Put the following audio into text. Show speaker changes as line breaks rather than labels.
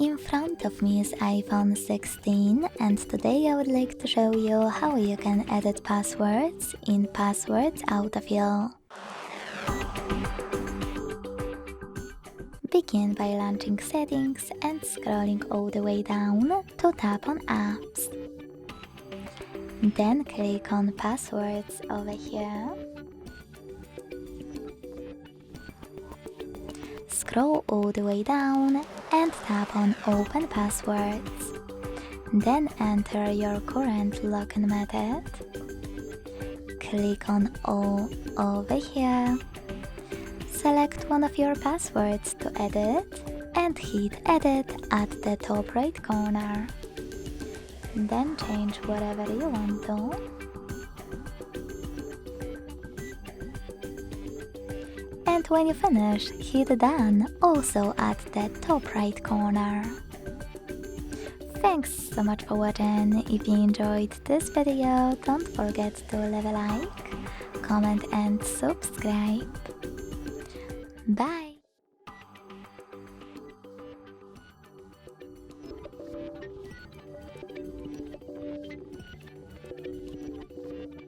In front of me is iPhone 16 and today I would like to show you how you can edit passwords in Passwords Autofill. Begin by launching Settings and scrolling all the way down to tap on Apps. Then click on Passwords over here. Scroll all the way down and tap on Open Passwords. Then enter your current login method. Click on All over here. Select one of your passwords to edit and hit Edit at the top right corner. Then change whatever you want to. And when you finish, hit Done, also at the top right corner. Thanks so much for watching. If you enjoyed this video, don't forget to leave a like, comment and subscribe. Bye!